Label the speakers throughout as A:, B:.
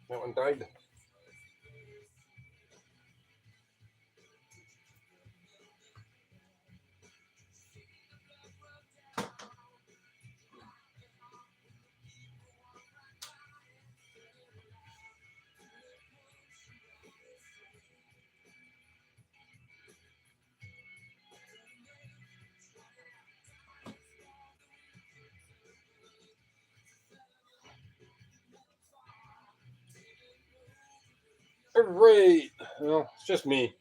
A: That one died. Right. Well, it's just me.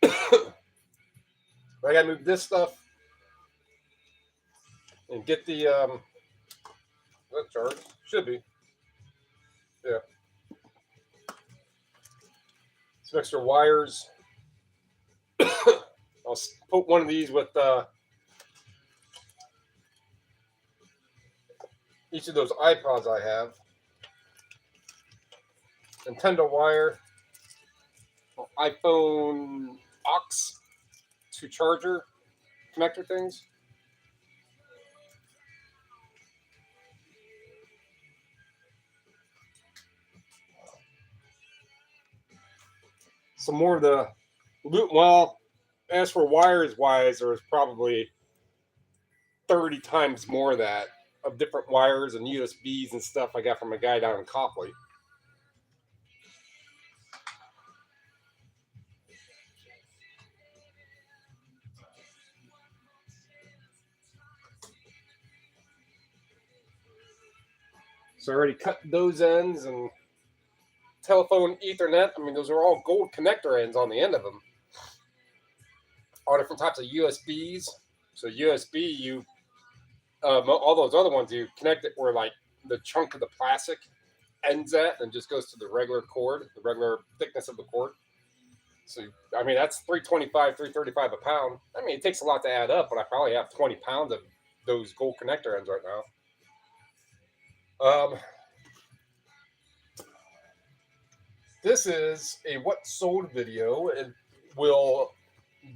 A: I gotta move this stuff and get the that charge. Should be. Yeah. Some extra wires. I'll put one of these with each of those iPods I have. Nintendo wire, iPhone aux to charger connector things. Some more of the loot. Well, as for wires wise, there was probably 30 times more of that of different wires and USBs and stuff I got from a guy down in Copley. So I already cut those ends and telephone Ethernet. I mean, those are all gold connector ends on the end of them. All different types of USBs. So USB, you all those other ones you connect it where like the chunk of the plastic ends at and just goes to the regular cord, the regular thickness of the cord. So I mean that's 325, 335 a pound. I mean it takes a lot to add up, but I probably have 20 pounds of those gold connector ends right now. This is a what sold video. It will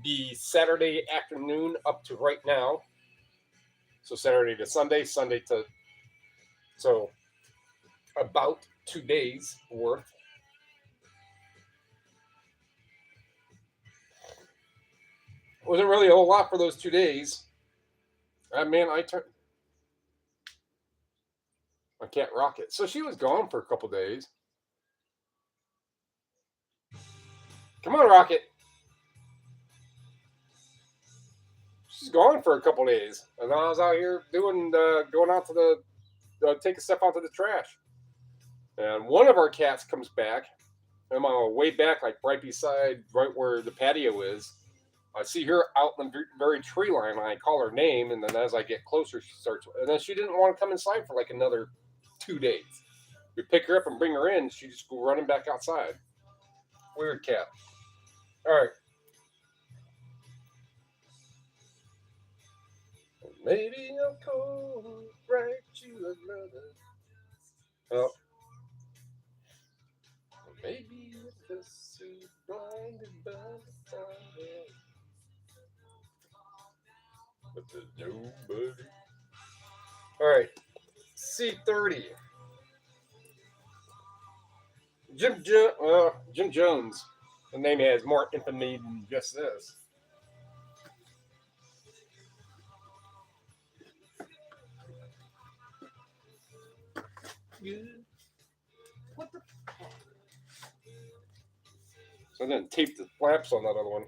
A: be Saturday afternoon up to right now. So Saturday to Sunday, Sunday to so about 2 days worth. Wasn't really a whole lot for those 2 days. Man, I can't rock it. So she was gone for a couple days. Come on, Rocket. She's gone for a couple days, and I was out here doing going out to the taking stuff out to the trash. And one of our cats comes back. I'm on my way back, like right beside, right where the patio is. I see her out in the very tree line. And I call her name, and then as I get closer, she starts. And then she didn't want to come inside for like another 2 days. We pick her up and bring her in. She just go running back outside. Weird cat. All right. Maybe I'm cold, right? You another. Oh. Maybe it's just too blinded by the time. But there's nobody. All right. C30. Jim Jones. The name has more infamy than just this. What the? So I didn't tape the flaps on that other one.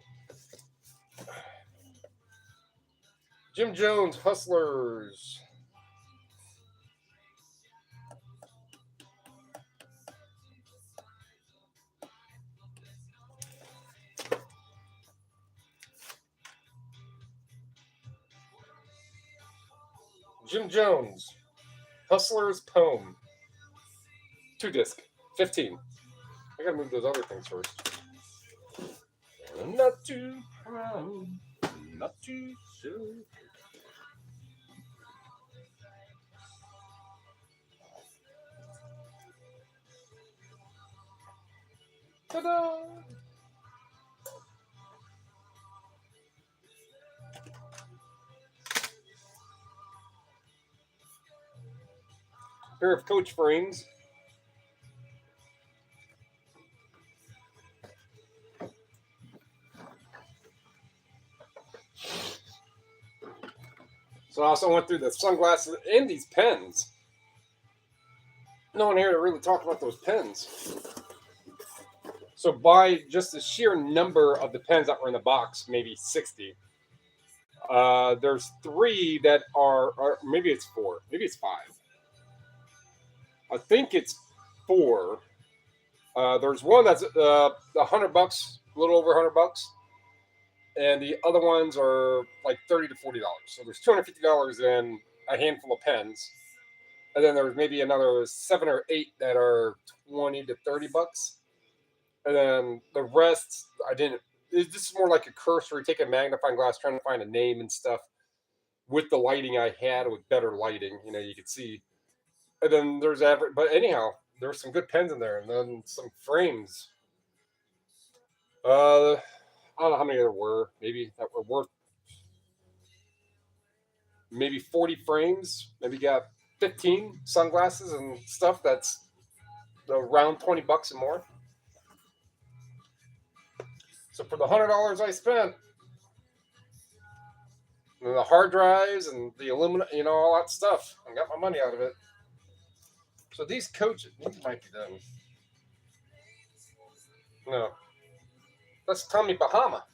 A: Jim Jones, Hustlers. Jim Jones, Hustlers poem. 2-disc, 15. I gotta move those other things first. I'm not too proud, not too sure. Ta-da! pair of Coach frames. So I also went through the sunglasses and these pens. No one here to really talk about those pens. So by just the sheer number of the pens that were in the box, maybe 60. There's 3 that are, or maybe it's 4, maybe it's 5. I think it's 4. There's one that's $100, a little over $100, and the other ones are like $30 to $40. So there's $250 in a handful of pens, and then there's maybe another 7 or 8 that are $20 to $30, and then the rest I didn't. This is more like a cursory, take a magnifying glass, trying to find a name and stuff with the lighting I had with better lighting. You know, you could see. And then there's average, but anyhow, there's some good pens in there, and then some frames. I don't know how many there were. Maybe that were worth maybe 40 frames. Maybe got 15 sunglasses and stuff that's around $20 and more. So for the $100 I spent, and the hard drives and the aluminum, you know, all that stuff, I got my money out of it. So these coaches, these might be done. No, that's Tommy Bahama.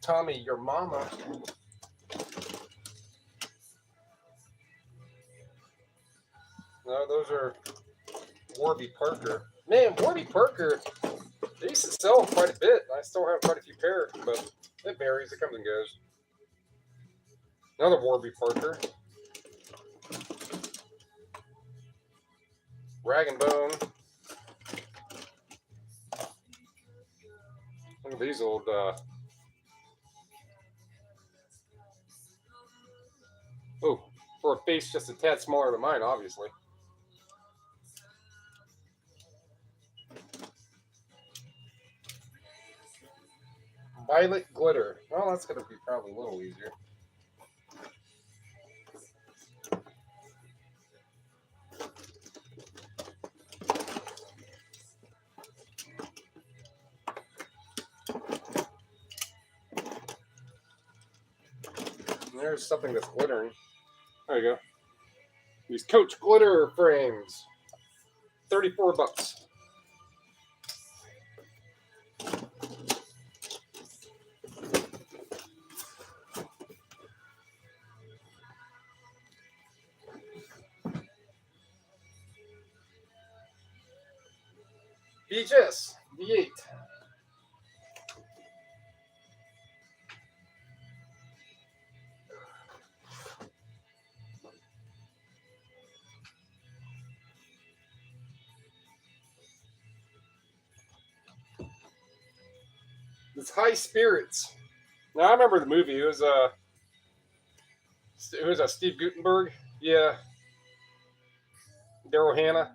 A: Tommy, your mama. No, those are Warby Parker. Man, Warby Parker, they used to sell them quite a bit. I still have quite a few pairs, but it varies. It comes and goes. Another Warby Parker. Rag and Bone. Look at these old oh, for a face just a tad smaller than mine, obviously. Violet glitter. Well, that's going to be probably a little easier. There's something that's glittering. There you go. These Coach glitter frames. $34. VHS V8. It's High Spirits. Now I remember the movie. It was Steve Guttenberg. Yeah. Daryl Hannah.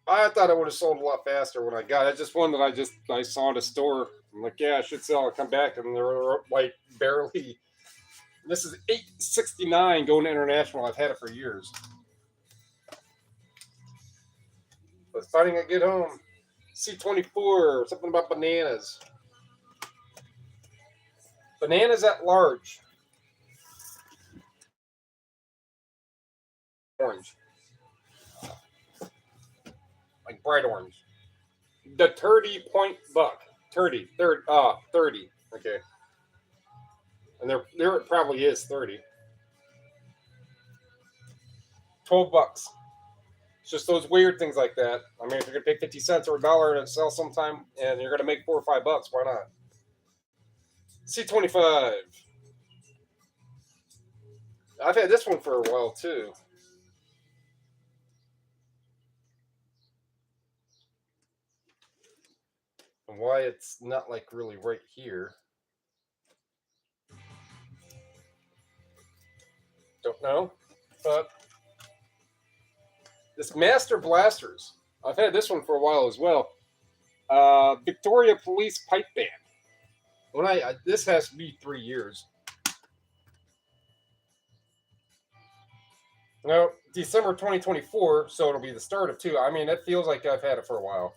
A: I thought it would have sold a lot faster when I got it. Just one that I saw at a store. I'm like, yeah, I should sell it. Come back, and they were like barely. This is $8.69 going international. I've had it for years. But finding a good home. C24, something about bananas. Bananas at large. Orange. Like bright orange. The 30-point buck. 30. 30. Okay. And there it probably is 30. $12. It's just those weird things like that. I mean, if you're gonna pay 50 cents or $1 to sell sometime, and you're gonna make $4 or $5, why not? C25. I've had this one for a while too. And why it's not like really right here, don't know. But this Master Blasters, I've had this one for a while as well. Victoria Police Pipe Band. This has to be 3 years. No, December 2024, so it'll be the start of 2. I mean, it feels like I've had it for a while.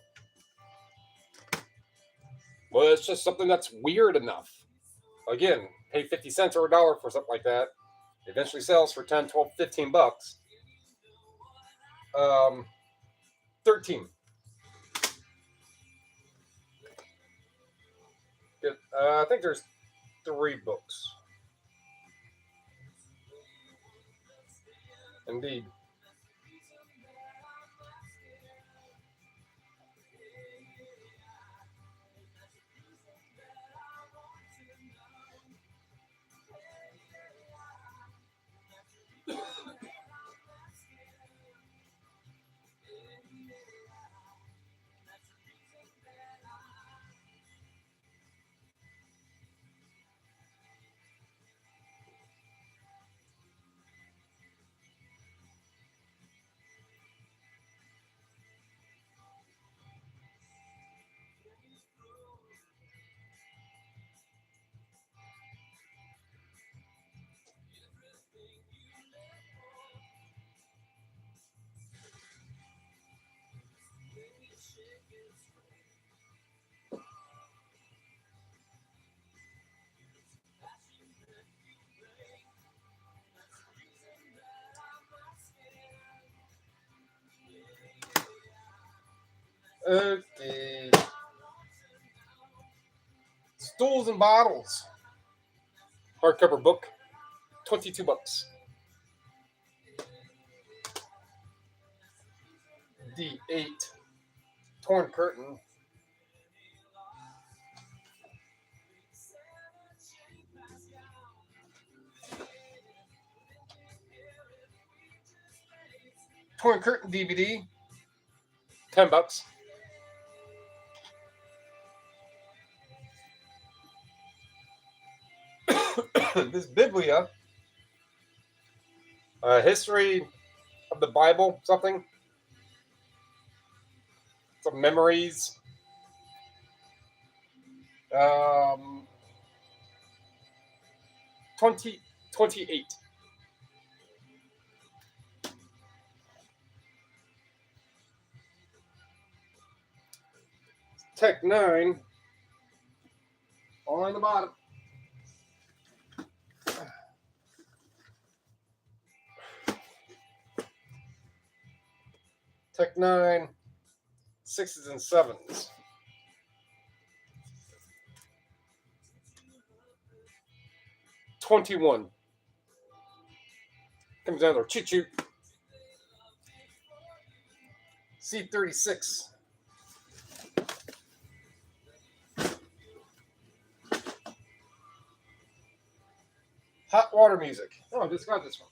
A: Well, it's just something that's weird enough. Again, pay 50 cents or $1 for something like that. It eventually sells for 10, 12, 15 bucks. 13. I think there's 3 books. Indeed. Okay. Stools and Bottles. Hardcover book. 22 bucks. D8. Torn Curtain. Torn Curtain DVD. 10 bucks. This Biblia. History of the Bible, something. Some memories. 28. Tech 9 on the bottom. Tech 9, 6s and 7s. $21. Comes down there. Choo choo. C36. Hot water music. Oh, I just got this one.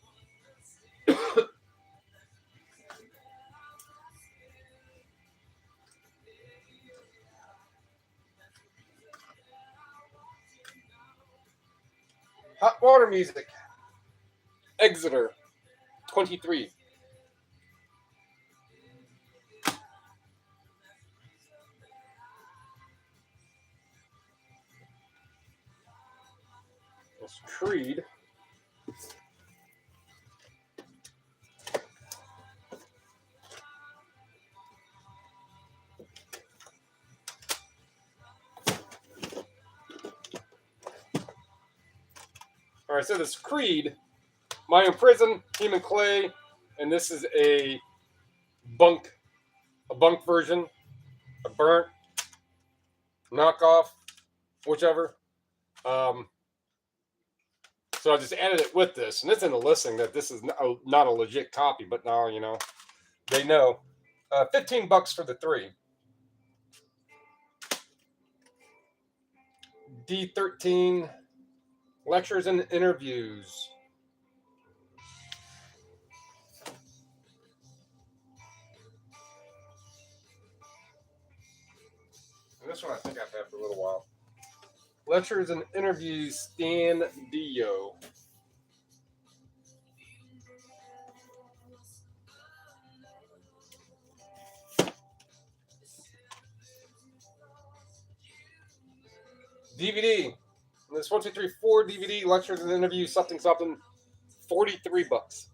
A: Hot water music. Exeter. 23. That's Creed. All right, so this Creed, My Own Prison, Human Clay, and this is a bunk version, a burnt knockoff, whichever. So I just added it with this, and it's in the listing that this is not a legit copy, but now they know. 15 bucks for the 3. D13 Lectures and Interviews. And this one I think I've had for a little while. Lectures and Interviews, Stan Dio. DVD. This 1, 2, 3, 4 DVD, Lectures and Interviews, something, 43 bucks.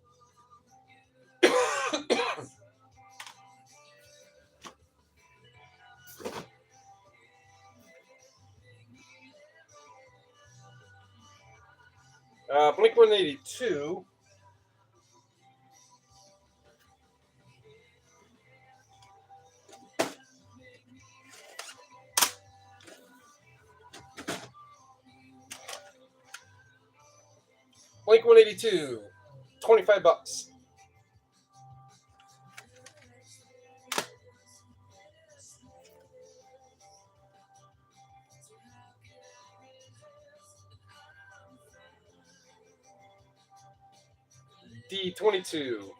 A: Blink 182. Blink 182. $25. D22.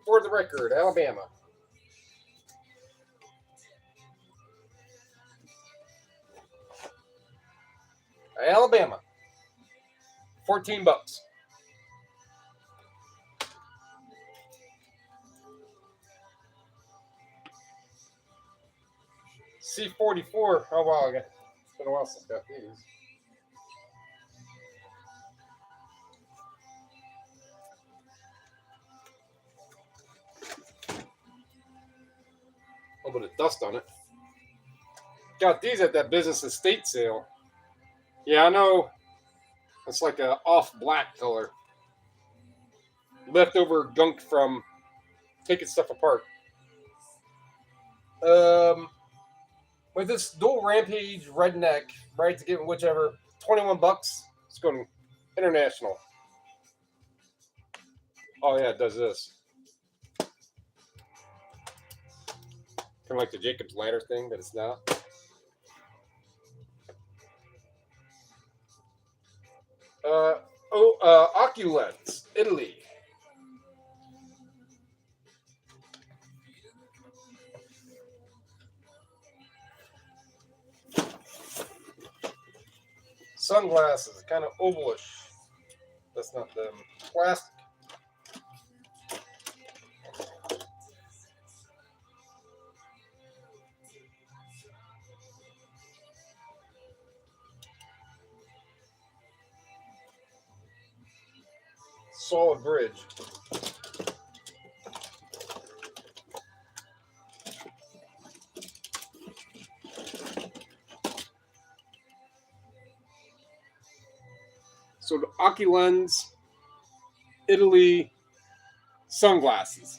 A: For the record, Alabama. Alabama. $14. C44. Oh wow, it's been a while since I got these. A little bit of dust on it. Got these at that business estate sale. Yeah, I know. It's like a off black color. Leftover gunk from taking stuff apart. With this dual rampage redneck, right to get whichever, $21. It's going international. Oh yeah, it does this. Kind of like the Jacob's Ladder thing, but it's not. Oculens, Italy. Sunglasses, kind of ovalish. That's not them. Plastic. Solid bridge. So the Oculens, Italy, sunglasses.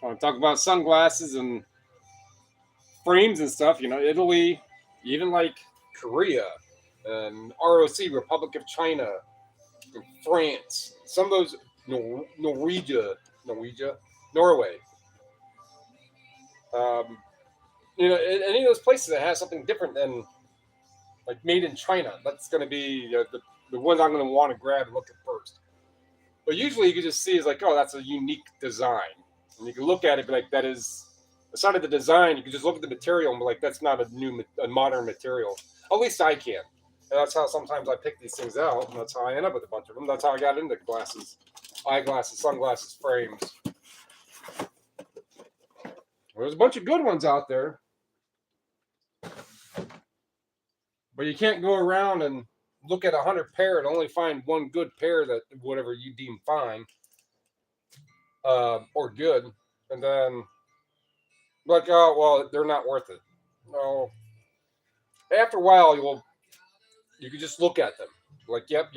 A: I want to talk about sunglasses and frames and stuff. You know, Italy, even like Korea and ROC, Republic of China, and France. Some of those, Norway. You know, any of those places that has something different than like made in China, that's going to be the ones I'm going to want to grab and look at first. But usually you can just see is like, oh, that's a unique design. And you can look at it and be like, that is, aside of the design, you can just look at the material and be like, that's not a modern material. At least I can. And that's how sometimes I pick these things out. And that's how I end up with a bunch of them. That's how I got into glasses, eyeglasses, sunglasses, frames. There's a bunch of good ones out there. But you can't go around and look at 100 pair and only find one good pair that whatever you deem fine or good. And then, like, oh, well, they're not worth it. No. After a while, you can just look at them. Like, yep.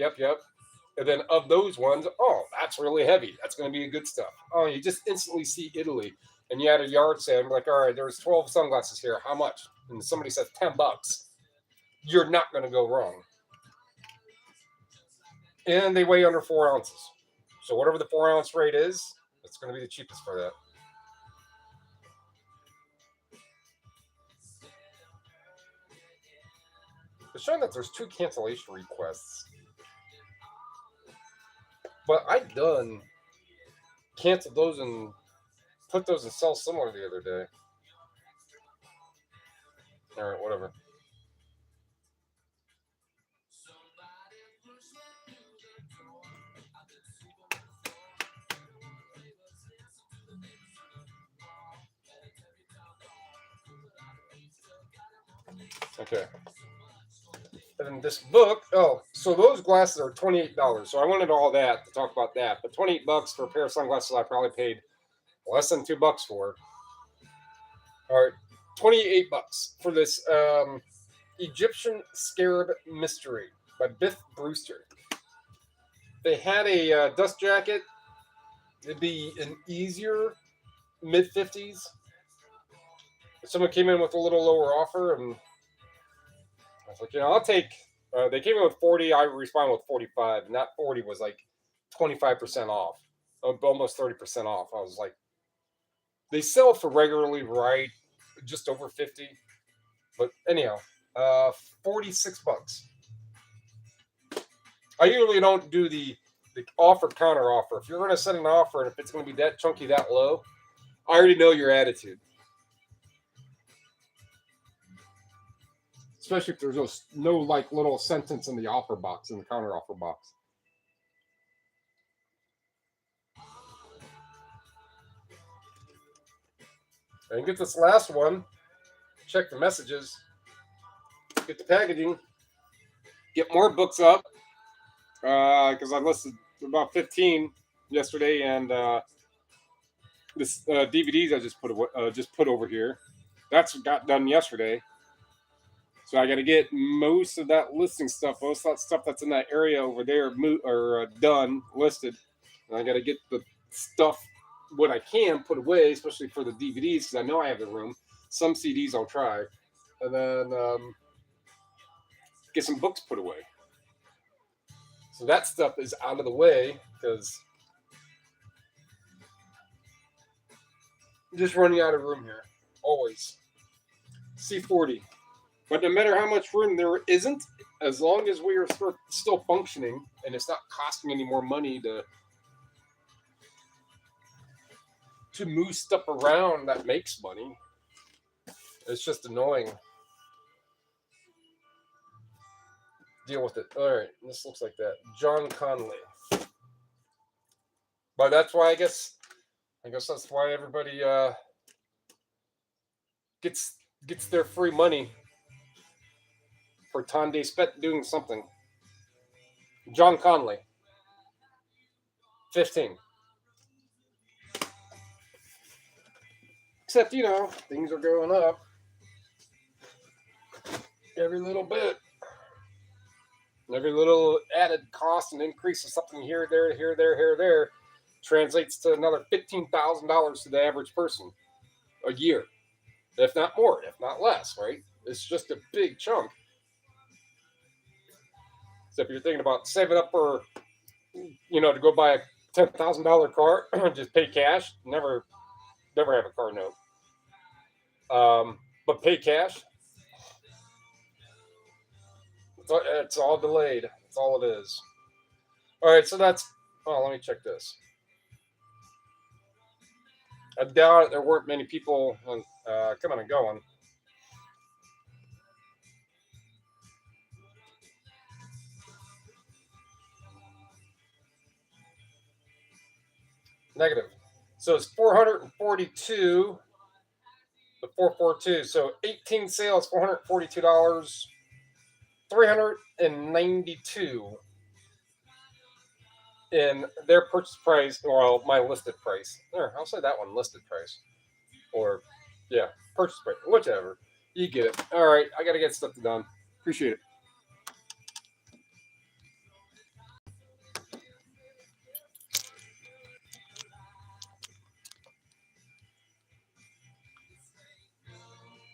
A: And then of those ones, oh, that's really heavy. That's going to be good stuff. Oh, you just instantly see Italy. And you had a yard sale. And like, all right, there's 12 sunglasses here. How much? And somebody says $10. You're not going to go wrong. And they weigh under 4 ounces. So whatever the 4-ounce rate is, it's going to be the cheapest for that. It's showing that there's 2 cancellation requests. But I done canceled those and put those in sell similar the other day. All right, whatever. Okay. And this book, oh, so those glasses are $28. So I wanted all that to talk about that. But $28 for a pair of sunglasses I probably paid less than $2 for. All right, $28 for this Egyptian Scarab Mystery by Biff Brewster. they had a dust jacket, it'd be an easier mid-50s. Someone came in with a little lower offer, and I was like, I'll take. They came in with 40. I responded with 45, and that 40 was like 25% off, almost 30% off. I was like, they sell for regularly right, just over 50. But anyhow, $46. I usually don't do the offer counter offer. If you're going to send an offer and if it's going to be that chunky, that low, I already know your attitude. Especially if there's no like little sentence in the offer box, in the counter offer box. And get this last one. Check the messages. Get the packaging. Get more books up. Because I listed about 15 yesterday, and this DVDs I just put over here. That's got done yesterday. So I got to get most of that listing stuff, most of that stuff that's in that area over there, done, listed. And I got to get the stuff, what I can put away, especially for the DVDs, because I know I have the room. Some CDs I'll try. And then get some books put away. So that stuff is out of the way, because I'm just running out of room here. Always. C40. But no matter how much room there isn't, as long as we are still functioning and it's not costing any more money to move stuff around that makes money, it's just annoying. Deal with it. All right, this looks like that. John Conley. But that's why I guess that's why everybody gets their free money for time they spent doing something. John Conley. 15. Except, things are going up every little bit. Every little added cost and increase of something here, there translates to another $15,000 to the average person a year. If not more, if not less, right? It's just a big chunk. So if you're thinking about saving up for, to go buy a $10,000 car, just pay cash, never have a car note. But pay cash. It's all delayed. That's all it is. All right, so let me check this. I doubt there weren't many people coming and going. Negative. So it's 442. The 442. So 18 sales, $442. 392 in their purchase price, or my listed price. There, I'll say that one, listed price. Or, yeah, purchase price, whichever. You get it. All right, I got to get stuff done. Appreciate it.